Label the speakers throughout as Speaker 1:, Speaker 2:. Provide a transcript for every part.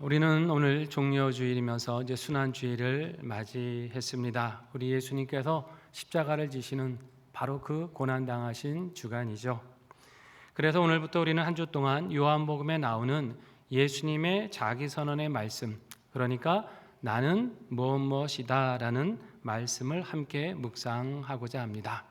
Speaker 1: 우리는 오늘 종려주일이면서 이제 순환주일을 맞이했습니다. 우리 예수님께서 십자가를 지시는 바로 그 고난당하신 주간이죠. 그래서 오늘부터 우리는 한 주 동안 요한복음에 나오는 예수님의 자기선언의 말씀, 그러니까 나는 무엇이다 라는 말씀을 함께 묵상하고자 합니다.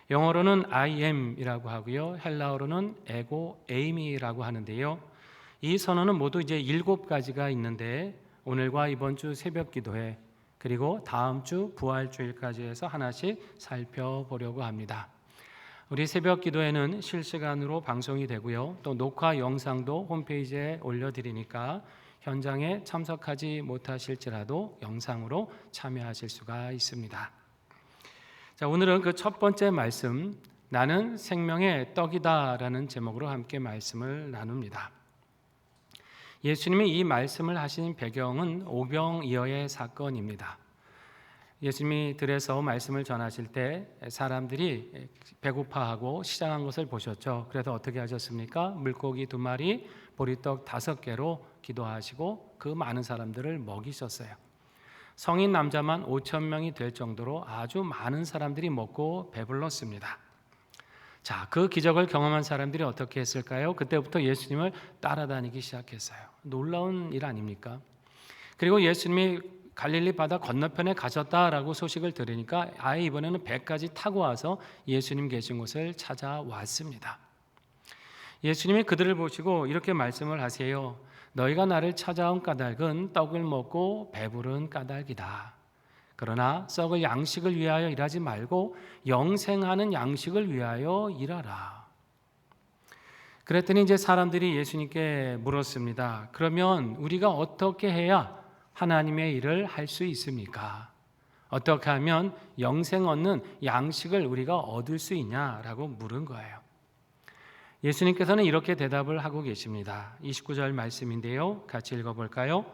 Speaker 1: 영어로는 I am이라고 하고요, 헬라어로는 에고 에이미라고 하는데요. 이 선언은 모두 이제 7가지가 있는데 오늘과 이번 주 새벽 기도회 그리고 다음 주 부활주일까지 해서 하나씩 살펴보려고 합니다. 우리 새벽 기도회는 실시간으로 방송이 되고요. 또 녹화 영상도 홈페이지에 올려드리니까 현장에 참석하지 못하실지라도 영상으로 참여하실 수가 있습니다. 자, 오늘은 그 첫 번째 말씀, 나는 생명의 떡이다 라는 제목으로 함께 말씀을 나눕니다. 예수님이 이 말씀을 하신 배경은 오병이어의 사건입니다. 예수님이 들에서 말씀을 전하실 때 사람들이 배고파하고 시장한 것을 보셨죠. 그래서 어떻게 하셨습니까? 물고기 2마리, 보리떡 5개로 기도하시고 그 많은 사람들을 먹이셨어요. 성인 남자만 5,000명이 될 정도로 아주 많은 사람들이 먹고 배불렀습니다. 자, 그 기적을 경험한 사람들이 어떻게 했을까요? 그때부터 예수님을 따라다니기 시작했어요. 놀라운 일 아닙니까? 그리고 예수님이 갈릴리 바다 건너편에 가셨다라고 소식을 들으니까 아예 이번에는 배까지 타고 와서 예수님 계신 곳을 찾아왔습니다. 예수님이 그들을 보시고 이렇게 말씀을 하세요. 너희가 나를 찾아온 까닭은 떡을 먹고 배부른 까닭이다. 그러나 썩을 양식을 위하여 일하지 말고 영생하는 양식을 위하여 일하라. 그랬더니 이제 사람들이 예수님께 물었습니다. 그러면 우리가 어떻게 해야 하나님의 일을 할 수 있습니까? 어떻게 하면 영생 얻는 양식을 우리가 얻을 수 있냐라고 물은 거예요. 예수님께서는 이렇게 대답을 하고 계십니다. 29절 말씀인데요. 같이 읽어볼까요?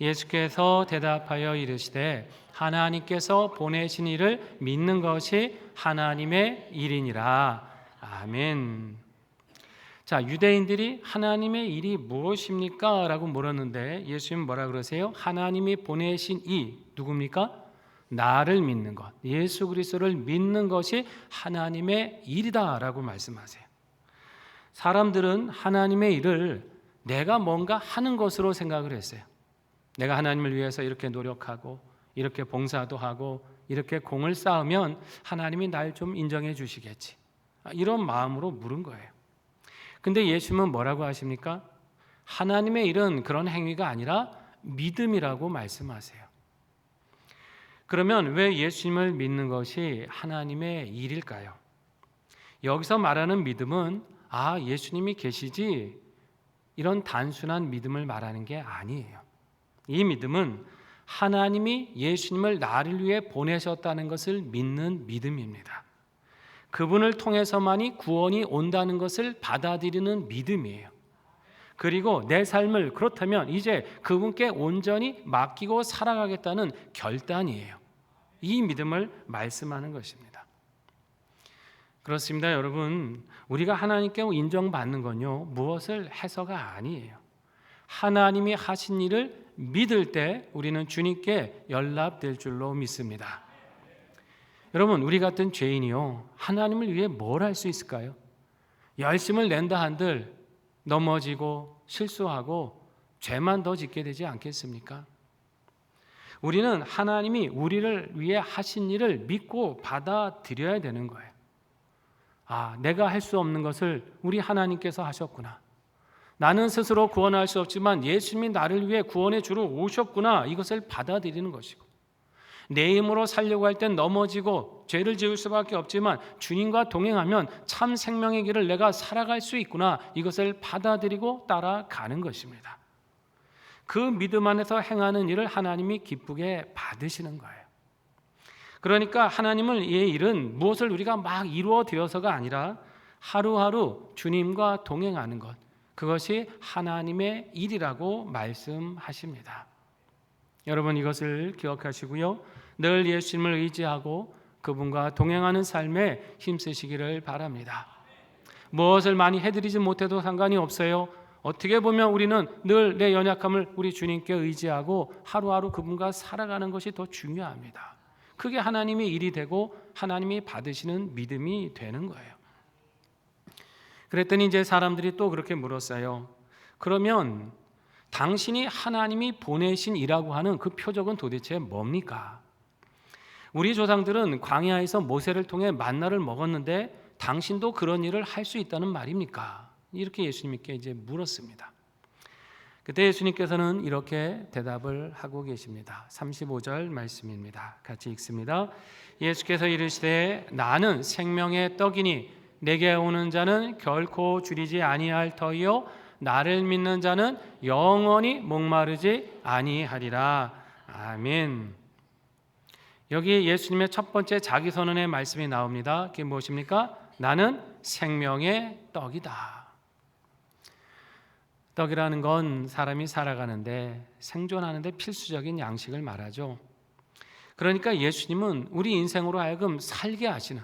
Speaker 1: 예수께서 대답하여 이르시되 하나님께서 보내신 이를 믿는 것이 하나님의 일이니라. 아멘. 자, 유대인들이 하나님의 일이 무엇입니까? 라고 물었는데 예수님 뭐라 그러세요? 하나님이 보내신 이 누굽니까? 나를 믿는 것, 예수 그리스도를 믿는 것이 하나님의 일이다 라고 말씀하세요. 사람들은 하나님의 일을 내가 뭔가 하는 것으로 생각을 했어요. 내가 하나님을 위해서 이렇게 노력하고 이렇게 봉사도 하고 이렇게 공을 쌓으면 하나님이 날 좀 인정해 주시겠지, 이런 마음으로 물은 거예요. 근데 예수님은 뭐라고 하십니까? 하나님의 일은 그런 행위가 아니라 믿음이라고 말씀하세요. 그러면 왜 예수님을 믿는 것이 하나님의 일일까요? 여기서 말하는 믿음은 예수님이 계시지 이런 단순한 믿음을 말하는 게 아니에요. 이 믿음은 하나님이 예수님을 나를 위해 보내셨다는 것을 믿는 믿음입니다. 그분을 통해서만이 구원이 온다는 것을 받아들이는 믿음이에요. 그리고 내 삶을 그렇다면 이제 그분께 온전히 맡기고 살아가겠다는 결단이에요. 이 믿음을 말씀하는 것입니다. 그렇습니다, 여러분. 우리가 하나님께 인정받는 건요, 무엇을 해서가 아니에요. 하나님이 하신 일을 믿을 때 우리는 주님께 연락될 줄로 믿습니다. 여러분, 우리 같은 죄인이요, 하나님을 위해 뭘 할 수 있을까요? 열심을 낸다 한들 넘어지고 실수하고 죄만 더 짓게 되지 않겠습니까? 우리는 하나님이 우리를 위해 하신 일을 믿고 받아들여야 되는 거예요. 내가 할 수 없는 것을 우리 하나님께서 하셨구나. 나는 스스로 구원할 수 없지만 예수님이 나를 위해 구원의 주로 오셨구나. 이것을 받아들이는 것이고, 내 힘으로 살려고 할 땐 넘어지고 죄를 지을 수밖에 없지만 주님과 동행하면 참 생명의 길을 내가 살아갈 수 있구나. 이것을 받아들이고 따라가는 것입니다. 그 믿음 안에서 행하는 일을 하나님이 기쁘게 받으시는 거예요. 그러니까 하나님의 일은 무엇을 우리가 막 이루어 드려서가 아니라 하루하루 주님과 동행하는 것, 그것이 하나님의 일이라고 말씀하십니다. 여러분, 이것을 기억하시고요, 늘 예수님을 의지하고 그분과 동행하는 삶에 힘쓰시기를 바랍니다. 무엇을 많이 해드리지 못해도 상관이 없어요. 어떻게 보면 우리는 늘 내 연약함을 우리 주님께 의지하고 하루하루 그분과 살아가는 것이 더 중요합니다. 그게 하나님의 일이 되고 하나님이 받으시는 믿음이 되는 거예요. 그랬더니 이제 사람들이 또 그렇게 물었어요. 그러면 당신이 하나님이 보내신 이라고 하는 그 표적은 도대체 뭡니까? 우리 조상들은 광야에서 모세를 통해 만나를 먹었는데 당신도 그런 일을 할 수 있다는 말입니까? 이렇게 예수님께 이제 물었습니다. 그때 예수님께서는 이렇게 대답을 하고 계십니다. 35절 말씀입니다. 같이 읽습니다. 예수께서 이르시되 나는 생명의 떡이니 내게 오는 자는 결코 줄이지 아니할 터이요 나를 믿는 자는 영원히 목마르지 아니하리라. 아멘. 여기 예수님의 첫 번째 자기 선언의 말씀이 나옵니다. 그게 무엇입니까? 나는 생명의 떡이다. 떡이라는 건 사람이 살아가는데 생존하는데 필수적인 양식을 말하죠. 그러니까 예수님은 우리 인생으로 하여금 살게 하시는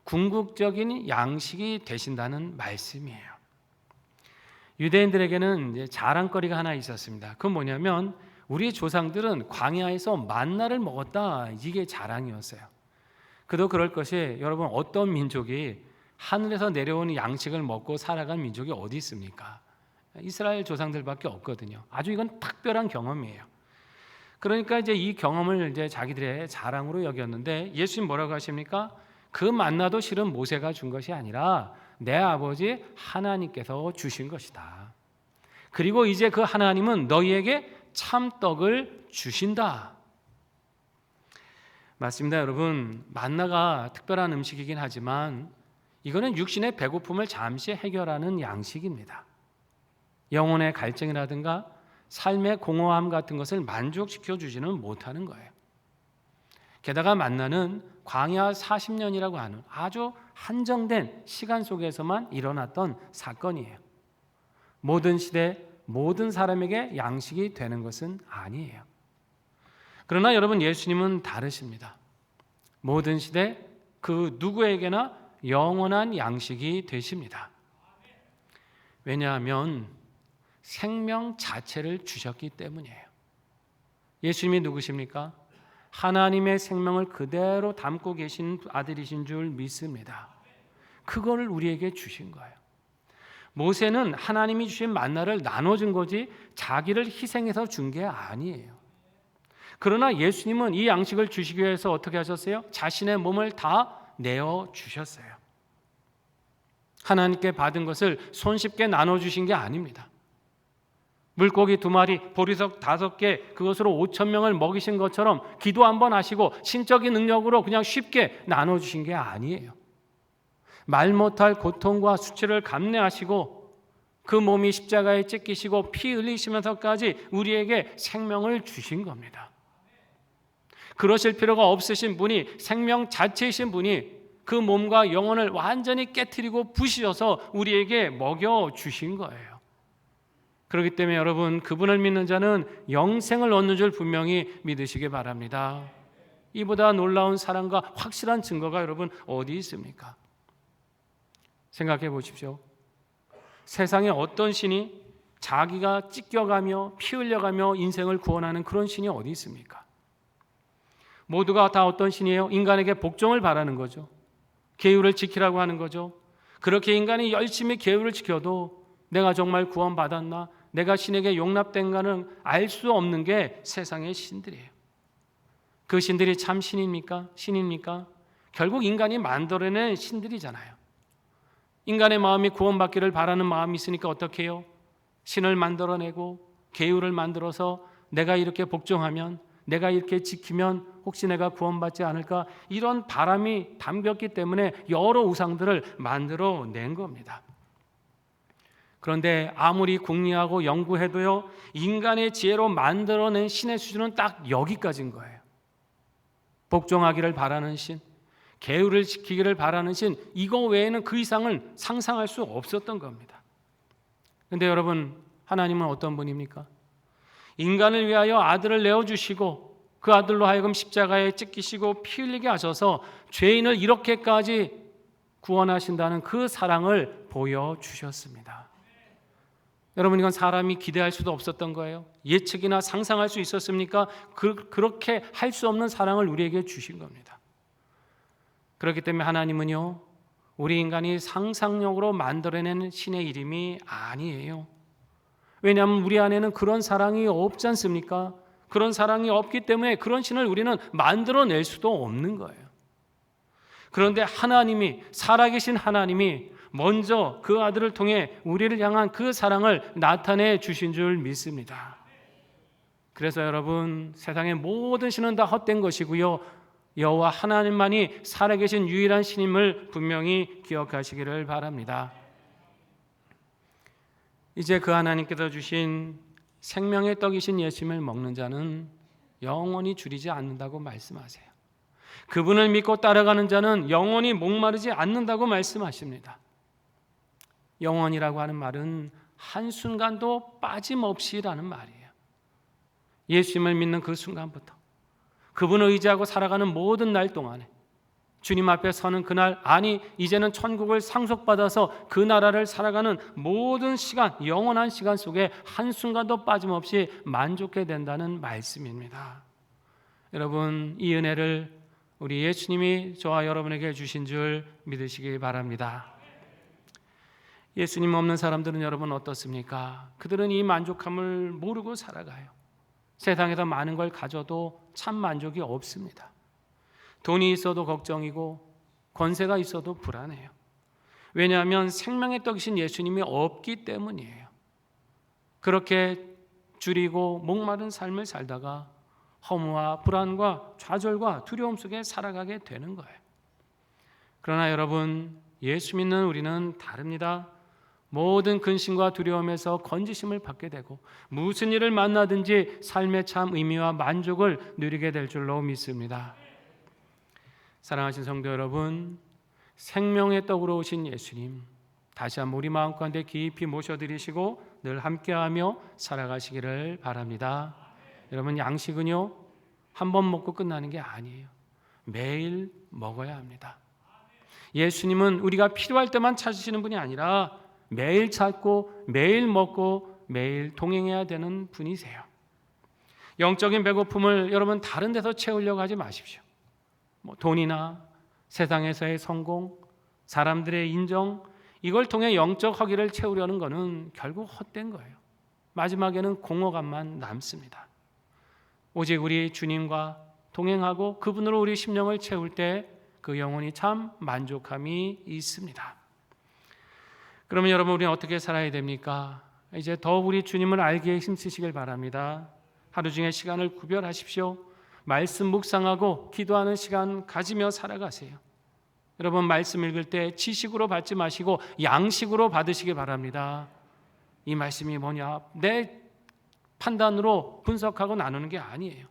Speaker 1: 궁극적인 양식이 되신다는 말씀이에요. 유대인들에게는 이제 자랑거리가 하나 있었습니다. 그건 뭐냐면 우리 조상들은 광야에서 만나를 먹었다. 이게 자랑이었어요. 그도 그럴 것이 여러분 어떤 민족이 하늘에서 내려오는 양식을 먹고 살아간 민족이 어디 있습니까? 이스라엘 조상들밖에 없거든요. 아주 이건 특별한 경험이에요. 그러니까 이제 이 경험을 이제 자기들의 자랑으로 여겼는데 예수님 뭐라고 하십니까? 그 만나도 실은 모세가 준 것이 아니라 내 아버지 하나님께서 주신 것이다. 그리고 이제 그 하나님은 너희에게 참떡을 주신다. 맞습니다, 여러분. 만나가 특별한 음식이긴 하지만 이거는 육신의 배고픔을 잠시 해결하는 양식입니다. 영혼의 갈증이라든가 삶의 공허함 같은 것을 만족시켜 주지는 못하는 거예요. 게다가 만나는 광야 40년이라고 하는 아주 한정된 시간 속에서만 일어났던 사건이에요. 모든 시대 모든 사람에게 양식이 되는 것은 아니에요. 그러나 여러분 예수님은 다르십니다. 모든 시대 그 누구에게나 영원한 양식이 되십니다. 왜냐하면 생명 자체를 주셨기 때문이에요. 예수님이 누구십니까? 하나님의 생명을 그대로 담고 계신 아들이신 줄 믿습니다. 그거를 우리에게 주신 거예요. 모세는 하나님이 주신 만나를 나눠준 거지 자기를 희생해서 준 게 아니에요. 그러나 예수님은 이 양식을 주시기 위해서 어떻게 하셨어요? 자신의 몸을 다 내어주셨어요. 하나님께 받은 것을 손쉽게 나눠주신 게 아닙니다. 물고기 2마리, 보리석 5개, 그것으로 5,000명을 먹이신 것처럼 기도 한번 하시고 신적인 능력으로 그냥 쉽게 나눠주신 게 아니에요. 말 못할 고통과 수치를 감내하시고 그 몸이 십자가에 찢기시고 피 흘리시면서까지 우리에게 생명을 주신 겁니다. 그러실 필요가 없으신 분이 생명 자체이신 분이 그 몸과 영혼을 완전히 깨트리고 부시셔서 우리에게 먹여주신 거예요. 그렇기 때문에 여러분 그분을 믿는 자는 영생을 얻는 줄 분명히 믿으시기 바랍니다. 이보다 놀라운 사랑과 확실한 증거가 여러분 어디 있습니까? 생각해 보십시오. 세상에 어떤 신이 자기가 찢겨가며 피 흘려가며 인생을 구원하는 그런 신이 어디 있습니까? 모두가 다 어떤 신이에요? 인간에게 복종을 바라는 거죠. 계율을 지키라고 하는 거죠. 그렇게 인간이 열심히 계율을 지켜도 내가 정말 구원받았나? 내가 신에게 용납된가는 알 수 없는 게 세상의 신들이에요. 그 신들이 참 신입니까? 신입니까? 결국 인간이 만들어낸 신들이잖아요. 인간의 마음이 구원받기를 바라는 마음이 있으니까 어떻게 해요? 신을 만들어내고 계율을 만들어서 내가 이렇게 복종하면 내가 이렇게 지키면 혹시 내가 구원받지 않을까? 이런 바람이 담겼기 때문에 여러 우상들을 만들어낸 겁니다. 그런데 아무리 궁리하고 연구해도요, 인간의 지혜로 만들어낸 신의 수준은 딱 여기까지인 거예요. 복종하기를 바라는 신, 계율을 지키기를 바라는 신, 이거 외에는 그 이상은 상상할 수 없었던 겁니다. 그런데 여러분, 하나님은 어떤 분입니까? 인간을 위하여 아들을 내어주시고 그 아들로 하여금 십자가에 찢기시고 피 흘리게 하셔서 죄인을 이렇게까지 구원하신다는 그 사랑을 보여주셨습니다. 여러분, 이건 사람이 기대할 수도 없었던 거예요. 예측이나 상상할 수 있었습니까? 그렇게 할 수 없는 사랑을 우리에게 주신 겁니다. 그렇기 때문에 하나님은요, 우리 인간이 상상력으로 만들어내는 신의 이름이 아니에요. 왜냐하면 우리 안에는 그런 사랑이 없지 않습니까? 그런 사랑이 없기 때문에 그런 신을 우리는 만들어낼 수도 없는 거예요. 그런데 하나님이, 살아계신 하나님이 먼저 그 아들을 통해 우리를 향한 그 사랑을 나타내 주신 줄 믿습니다. 그래서 여러분, 세상의 모든 신은 다 헛된 것이고요, 여호와 하나님만이 살아계신 유일한 신임을 분명히 기억하시기를 바랍니다. 이제 그 하나님께서 주신 생명의 떡이신 예수님을 먹는 자는 영원히 줄이지 않는다고 말씀하세요. 그분을 믿고 따라가는 자는 영원히 목마르지 않는다고 말씀하십니다. 영원이라고 하는 말은 한순간도 빠짐없이라는 말이에요. 예수님을 믿는 그 순간부터 그분을 의지하고 살아가는 모든 날 동안에 주님 앞에 서는 그날, 아니 이제는 천국을 상속받아서 그 나라를 살아가는 모든 시간, 영원한 시간 속에 한순간도 빠짐없이 만족해야 된다는 말씀입니다. 여러분, 이 은혜를 우리 예수님이 저와 여러분에게 주신 줄 믿으시기 바랍니다. 예수님 없는 사람들은 여러분 어떻습니까? 그들은 이 만족함을 모르고 살아가요. 세상에서 많은 걸 가져도 참 만족이 없습니다. 돈이 있어도 걱정이고 권세가 있어도 불안해요. 왜냐하면 생명의 떡이신 예수님이 없기 때문이에요. 그렇게 줄이고 목마른 삶을 살다가 허무와 불안과 좌절과 두려움 속에 살아가게 되는 거예요. 그러나 여러분, 예수 믿는 우리는 다릅니다. 모든 근심과 두려움에서 건지심을 받게 되고 무슨 일을 만나든지 삶의 참 의미와 만족을 누리게 될 줄로 믿습니다. 사랑하신 성도 여러분, 생명의 떡으로 오신 예수님, 다시 한번 우리 마음 가운데 깊이 모셔드리시고 늘 함께하며 살아가시기를 바랍니다. 여러분, 양식은요, 한 번 먹고 끝나는 게 아니에요. 매일 먹어야 합니다. 예수님은 우리가 필요할 때만 찾으시는 분이 아니라 매일 찾고 매일 먹고 매일 동행해야 되는 분이세요. 영적인 배고픔을 여러분 다른 데서 채우려고 하지 마십시오. 돈이나 세상에서의 성공, 사람들의 인정, 이걸 통해 영적 허기를 채우려는 것은 결국 헛된 거예요. 마지막에는 공허감만 남습니다. 오직 우리 주님과 동행하고 그분으로 우리 심령을 채울 때 그 영혼이 참 만족함이 있습니다. 그러면 여러분, 우리는 어떻게 살아야 됩니까? 이제 더욱 우리 주님을 알기에 힘쓰시길 바랍니다. 하루 중에 시간을 구별하십시오. 말씀 묵상하고 기도하는 시간 가지며 살아가세요. 여러분, 말씀 읽을 때 지식으로 받지 마시고 양식으로 받으시길 바랍니다. 이 말씀이 뭐냐? 내 판단으로 분석하고 나누는 게 아니에요.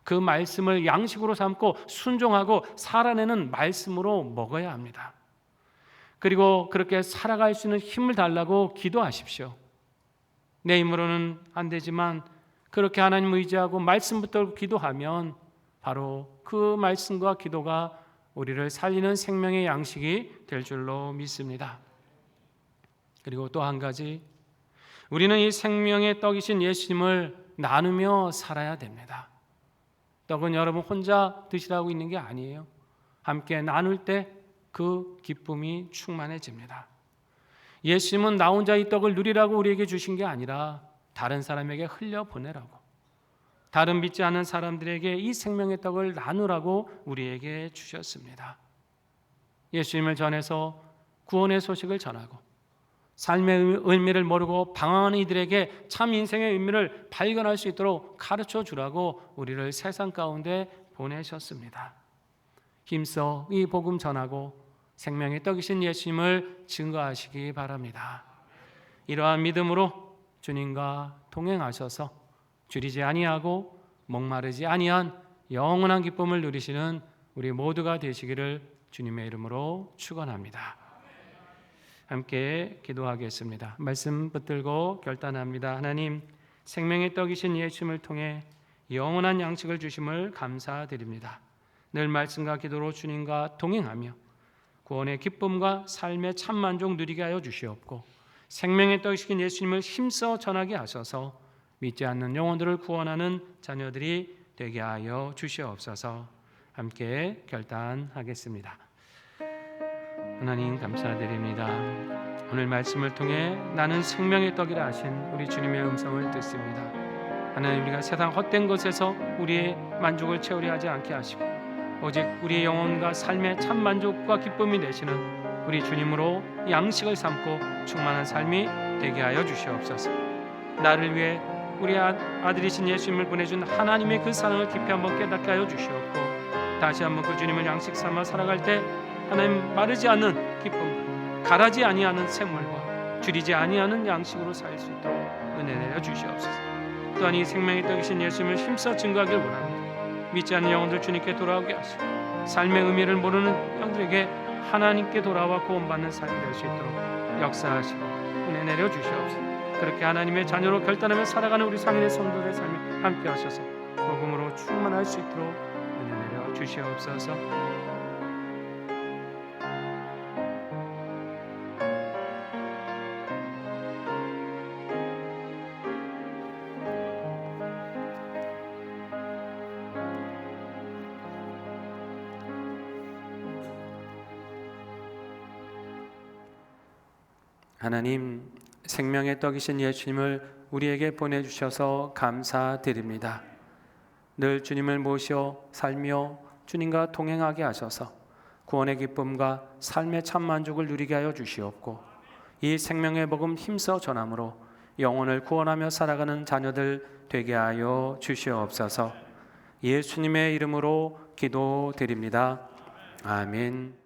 Speaker 1: 그 말씀을 양식으로 삼고 순종하고 살아내는 말씀으로 먹어야 합니다. 그리고 그렇게 살아갈 수 있는 힘을 달라고 기도하십시오. 내 힘으로는 안 되지만 그렇게 하나님 의지하고 말씀부터 기도하면 바로 그 말씀과 기도가 우리를 살리는 생명의 양식이 될 줄로 믿습니다. 그리고 또 한 가지, 우리는 이 생명의 떡이신 예수님을 나누며 살아야 됩니다. 떡은 여러분 혼자 드시라고 있는 게 아니에요. 함께 나눌 때 그 기쁨이 충만해집니다. 예수님은 나 혼자 이 떡을 누리라고 우리에게 주신 게 아니라 다른 사람에게 흘려보내라고, 다른 믿지 않는 사람들에게 이 생명의 떡을 나누라고 우리에게 주셨습니다. 예수님을 전해서 구원의 소식을 전하고 삶의 의미를 모르고 방황하는 이들에게 참 인생의 의미를 발견할 수 있도록 가르쳐 주라고 우리를 세상 가운데 보내셨습니다. 힘써 이 복음 전하고 생명의 떡이신 예수님을 증거하시기 바랍니다. 이러한 믿음으로 주님과 동행하셔서 줄이지 아니하고 목마르지 아니한 영원한 기쁨을 누리시는 우리 모두가 되시기를 주님의 이름으로 축원합니다. 함께 기도하겠습니다. 말씀 붙들고 결단합니다. 하나님, 생명의 떡이신 예수님을 통해 영원한 양식을 주심을 감사드립니다. 늘 말씀과 기도로 주님과 동행하며 구원의 기쁨과 삶의 참 만족 누리게 하여 주시옵고 생명의 떡이신 예수님을 힘써 전하게 하셔서 믿지 않는 영혼들을 구원하는 자녀들이 되게 하여 주시옵소서. 함께 결단하겠습니다. 하나님 감사드립니다. 오늘 말씀을 통해 나는 생명의 떡이라 하신 우리 주님의 음성을 듣습니다. 하나님, 우리가 세상 헛된 것에서 우리의 만족을 채우려 하지 않게 하시고 오직 우리의 영혼과 삶의 참 만족과 기쁨이 되시는 우리 주님으로 양식을 삼고 충만한 삶이 되게 하여 주시옵소서. 나를 위해 우리 아들이신 예수님을 보내준 하나님의 그 사랑을 깊이 한번 깨닫게 하여 주시옵고 다시 한번 그 주님을 양식 삼아 살아갈 때 하나님, 마르지 않는 기쁨, 가라지 아니하는 생물과 줄이지 아니하는 양식으로 살 수 있도록 은혜 내려 주시옵소서. 또한 이 생명의 떡이신 예수님을 힘써 증거하길 원합니다. 믿지 않는 영혼들 주님께 돌아오게 하시고 삶의 의미를 모르는 영들에게 하나님께 돌아와 구원받는 삶이 될 수 있도록 역사하시고 은혜 내려 주시옵소서. 그렇게 하나님의 자녀로 결단하며 살아가는 우리 상인의 성도들의 삶이 함께 하셔서 복음으로 충만할 수 있도록 은혜 내려 주시옵소서. 하나님, 생명의 떡이신 예수님을 우리에게 보내주셔서 감사드립니다. 늘 주님을 모셔 살며 주님과 동행하게 하셔서 구원의 기쁨과 삶의 참 만족을 누리게 하여 주시옵고 이 생명의 복음 힘써 전함으로 영혼을 구원하며 살아가는 자녀들 되게 하여 주시옵소서. 예수님의 이름으로 기도드립니다. 아멘.